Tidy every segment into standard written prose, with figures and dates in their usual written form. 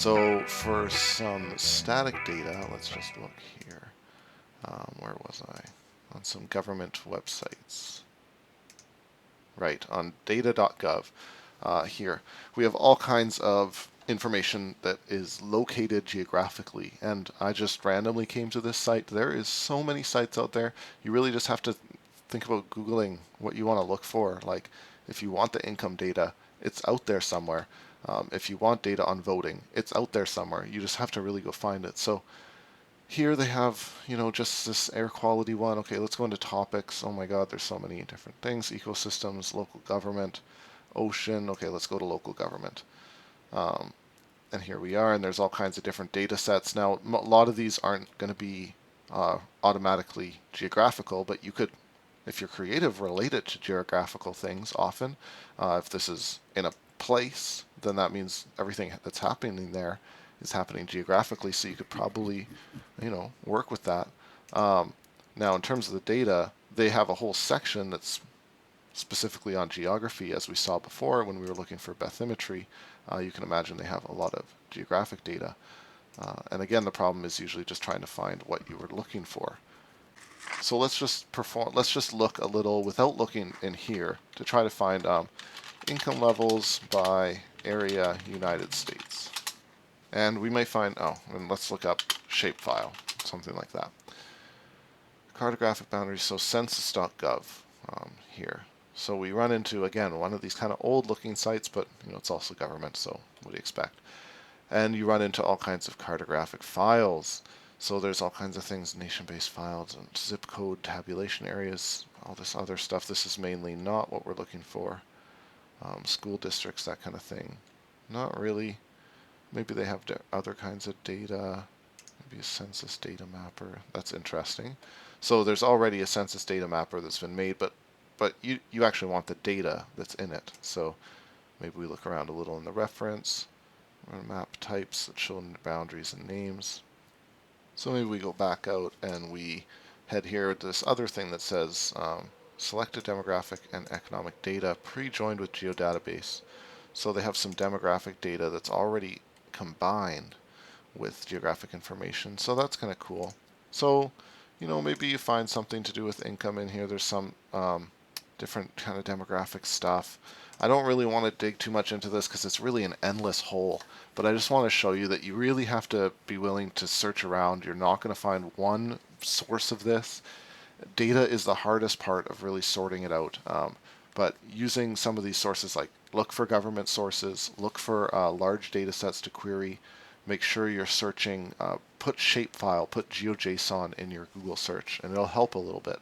So for some static data, let's just look here. Where was I? On some government websites. Right, on data.gov. Here, we have all kinds of information that is located geographically, and I just randomly came to this site. There is so many sites out there. You really just have to think about Googling what you want to look for. Like, if you want the income data, it's out there somewhere. If you want data on voting, it's out there somewhere. You just have to really go find it. So here they have, just this air quality one. Okay, let's go into topics. Oh my God, there's so many different things. Ecosystems, local government, ocean. Okay, let's go to local government. Um, and here we are, and there's all kinds of different data sets. Now, a lot of these aren't going to be automatically geographical, but you could, if you're creative, relate it to geographical things often. If this is in a place, then that means everything that's happening there is happening geographically, so you could probably, work with that. Now, in terms of the data, they have a whole section that's specifically on geography, as we saw before when we were looking for bathymetry. You can imagine they have a lot of geographic data. And again, the problem is usually just trying to find what you were looking for. So let's just look a little without looking in here to try to find income levels by area United States. And we may find, and let's look up shapefile, something like that. Cartographic boundaries, so census.gov here. So we run into, again, one of these kind of old looking sites, but it's also government, so what do you expect? And you run into all kinds of cartographic files. So there's all kinds of things, nation-based files and zip code tabulation areas, all this other stuff. This is mainly not what we're looking for. School districts, that kind of thing. Not really. Maybe they have other kinds of data. Maybe a census data mapper. That's interesting. So there's already a census data mapper that's been made, but you actually want the data that's in it. So maybe we look around a little in the reference. Map types that show boundaries and names. So maybe we go back out and we head here to this other thing that says selected demographic and economic data pre-joined with geodatabase. So they have some demographic data that's already combined with geographic information. So that's kind of cool. So, maybe you find something to do with income in here. There's some different kind of demographic stuff. I don't really want to dig too much into this because it's really an endless hole, but I just want to show you that you really have to be willing to search around. You're not going to find one source of this. Data is the hardest part of really sorting it out, but using some of these sources, like look for government sources, look for large data sets to query, make sure you're searching, put shapefile, put GeoJSON in your Google search, and it'll help a little bit.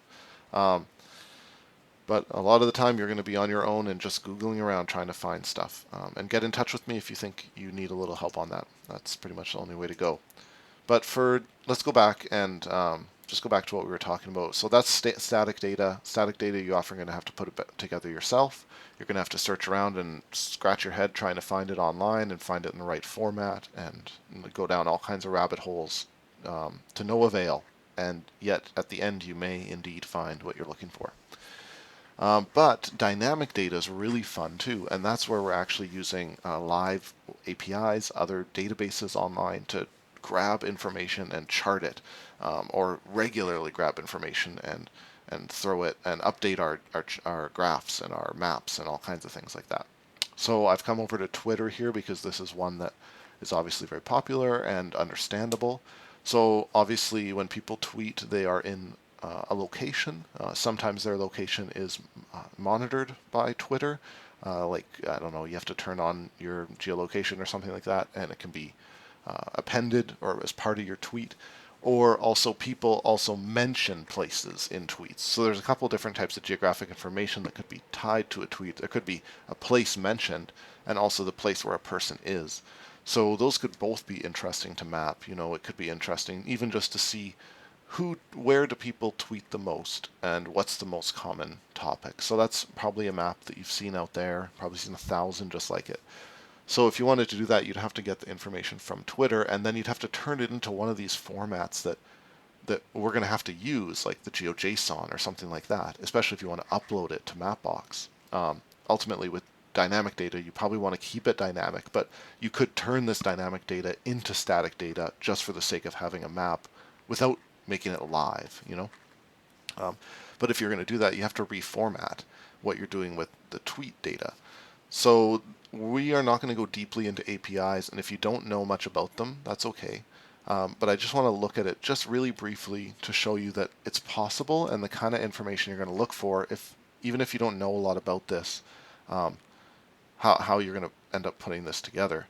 But a lot of the time you're going to be on your own and just Googling around trying to find stuff. And get in touch with me if you think you need a little help on that. That's pretty much the only way to go. But let's go back and just go back to what we were talking about. So that's static data. Static data, you're often going to have to put it together yourself. You're going to have to search around and scratch your head trying to find it online and find it in the right format and go down all kinds of rabbit holes to no avail. And yet, at the end, you may indeed find what you're looking for. But dynamic data is really fun too, and that's where we're actually using live APIs, other databases online to grab information and chart it, or regularly grab information and throw it and update our graphs and our maps and all kinds of things like that. So I've come over to Twitter here because this is one that is obviously very popular and understandable. So obviously when people tweet, they are in a location. Sometimes their location is monitored by Twitter. Like, I don't know, you have to turn on your geolocation or something like that, and it can be appended or as part of your tweet. Or also people also mention places in tweets. So there's a couple different types of geographic information that could be tied to a tweet. There could be a place mentioned and also the place where a person is. So those could both be interesting to map. It could be interesting even just to see where do people tweet the most and what's the most common topic. So that's probably a map that you've seen out there, probably seen 1,000 just like it. So if you wanted to do that, you'd have to get the information from Twitter, and then you'd have to turn it into one of these formats that we're going to have to use, like the GeoJSON or something like that, especially if you want to upload it to Mapbox. Ultimately, with dynamic data, you probably want to keep it dynamic, but you could turn this dynamic data into static data just for the sake of having a map without making it live, you know? But if you're going to do that, you have to reformat what you're doing with the tweet data. So we are not going to go deeply into APIs, and if you don't know much about them, that's okay. But I just want to look at it just really briefly to show you that it's possible and the kind of information you're going to look for, even if you don't know a lot about this, how you're going to end up putting this together.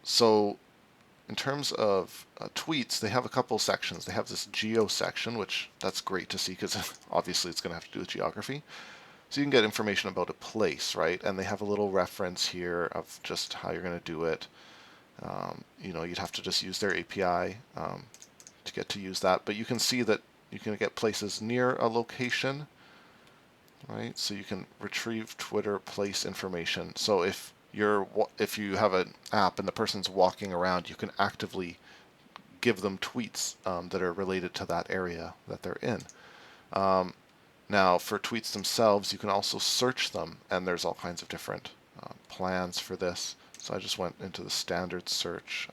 So in terms of tweets, they have a couple sections. They have this geo section, which that's great to see because obviously it's going to have to do with geography. So you can get information about a place, right? And they have a little reference here of just how you're going to do it. You know, you'd have to just use their API to get to use that. But you can see that you can get places near a location, right? So you can retrieve Twitter place information. So if you have an app and the person's walking around, you can actively give them tweets that are related to that area that they're in. Now, for tweets themselves, you can also search them, and there's all kinds of different plans for this. So I just went into the standard search,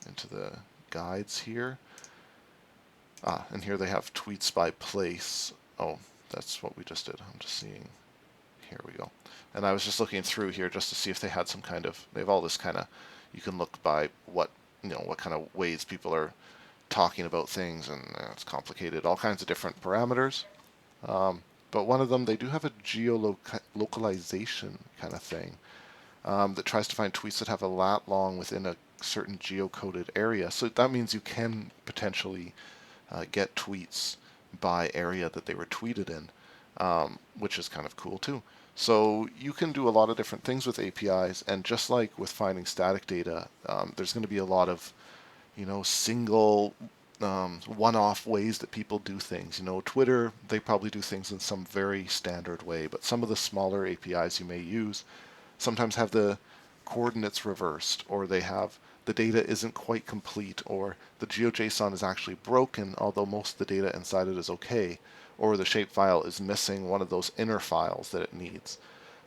into the guides here. And here they have tweets by place. Oh, that's what we just did. I'm just seeing. Here we go. And I was just looking through here just to see if they had some kind of, they have all this kind of, you can look by what kind of ways people are talking about things, and it's complicated, all kinds of different parameters. But one of them, they do have a Geo Localization kind of thing that tries to find tweets that have a lat long within a certain geocoded area. So that means you can potentially get tweets by area that they were tweeted in, which is kind of cool too. So you can do a lot of different things with APIs, and just like with finding static data, there's going to be a lot of, single one-off ways that people do things. Twitter, they probably do things in some very standard way, but some of the smaller APIs you may use sometimes have the coordinates reversed, or they have the data isn't quite complete, or the GeoJSON is actually broken, although most of the data inside it is okay, or the shapefile is missing one of those inner files that it needs.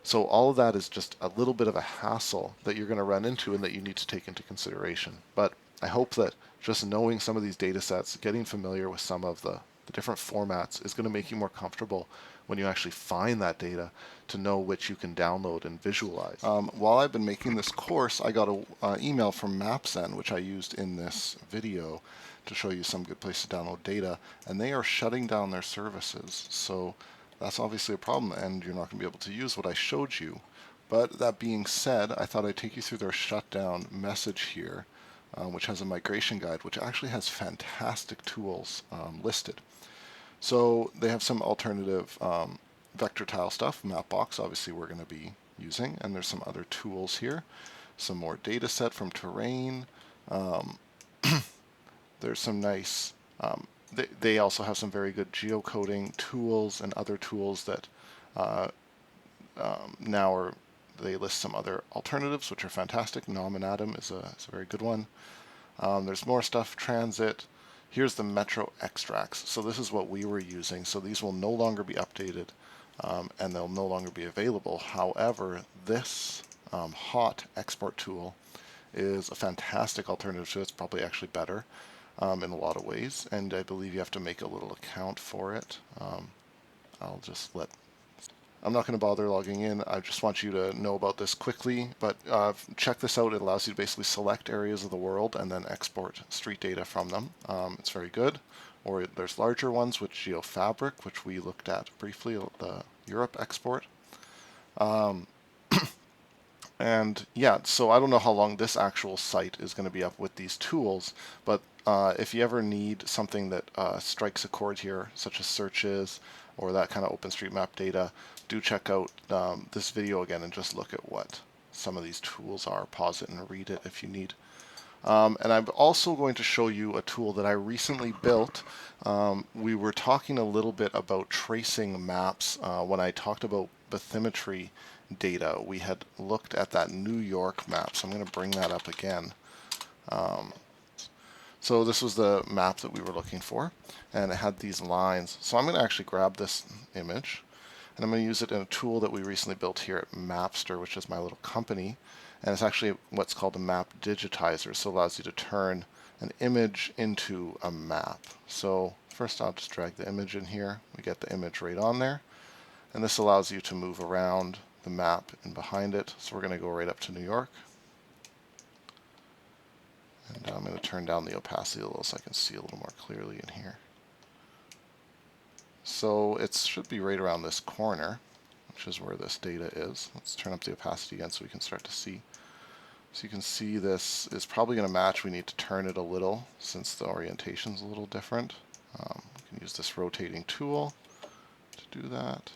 So all of that is just a little bit of a hassle that you're going to run into and that you need to take into consideration. But I hope that just knowing some of these data sets, getting familiar with some of the different formats is going to make you more comfortable when you actually find that data to know which you can download and visualize. While I've been making this course, I got an email from Mapzen, which I used in this video to show you some good places to download data, and they are shutting down their services. So that's obviously a problem, and you're not going to be able to use what I showed you. But that being said, I thought I'd take you through their shutdown message here, which has a migration guide, which actually has fantastic tools listed. So they have some alternative vector tile stuff. Mapbox, obviously, we're going to be using, and there's some other tools here. Some more data set from terrain. There's some nice, they also have some very good geocoding tools and other tools that they list some other alternatives, which are fantastic. Nom and Atom is a very good one. There's more stuff, transit. Here's the Metro extracts. So this is what we were using. So these will no longer be updated, and they'll no longer be available. However, this hot export tool is a fantastic alternative to it. It's probably actually better in a lot of ways, and I believe you have to make a little account for it. I'm not going to bother logging in. I just want you to know about this quickly, but check this out. It allows you to basically select areas of the world and then export street data from them. It's very good. Or there's larger ones with GeoFabric, which we looked at briefly, the Europe export. And yeah, so I don't know how long this actual site is going to be up with these tools, but if you ever need something that strikes a chord here, such as searches or that kind of OpenStreetMap data, do check out this video again and just look at what some of these tools are. Pause it and read it if you need. And I'm also going to show you a tool that I recently built. We were talking a little bit about tracing maps when I talked about bathymetry data. We had looked at that New York map, so I'm going to bring that up again. So this was the map that we were looking for, and it had these lines. So I'm going to actually grab this image, and I'm going to use it in a tool that we recently built here at Mapster, which is my little company, and it's actually what's called a map digitizer, so it allows you to turn an image into a map. So first I'll just drag the image in here. We get the image right on there, and this allows you to move around the map and behind it. So we're going to go right up to New York, and I'm going to turn down the opacity a little so I can see a little more clearly in here. So it should be right around this corner, which is where this data is. Let's turn up the opacity again so we can start to see. So you can see this is probably going to match. We need to turn it a little since the orientation is a little different. We can use this rotating tool to do that.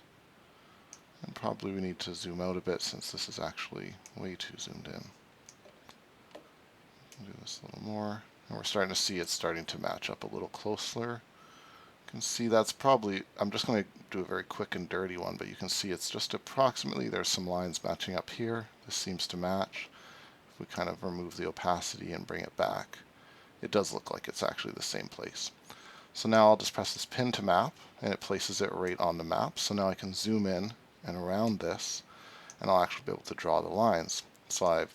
And probably we need to zoom out a bit since this is actually way too zoomed in. Do this a little more. And we're starting to see it's starting to match up a little closer. You can see that's probably, I'm just going to do a very quick and dirty one, but you can see it's just approximately, there's some lines matching up here. This seems to match. If we kind of remove the opacity and bring it back, it does look like it's actually the same place. So now I'll just press this pin to map, and it places it right on the map. So now I can zoom in and around this, and I'll actually be able to draw the lines. So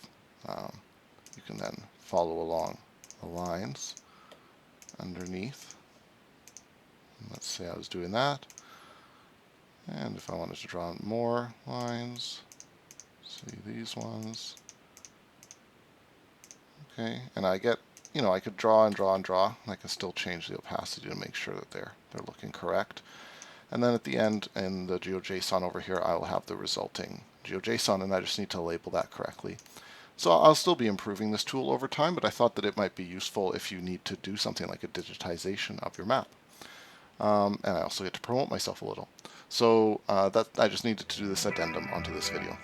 you can then follow along the lines underneath. Let's say I was doing that, and if I wanted to draw more lines, see these ones, okay, and I get, I could draw and draw and draw, and I can still change the opacity to make sure that they're looking correct. And then at the end in the GeoJSON over here, I will have the resulting GeoJSON, and I just need to label that correctly. So I'll still be improving this tool over time, but I thought that it might be useful if you need to do something like a digitization of your map. And I also get to promote myself a little. So I just needed to do this addendum onto this video.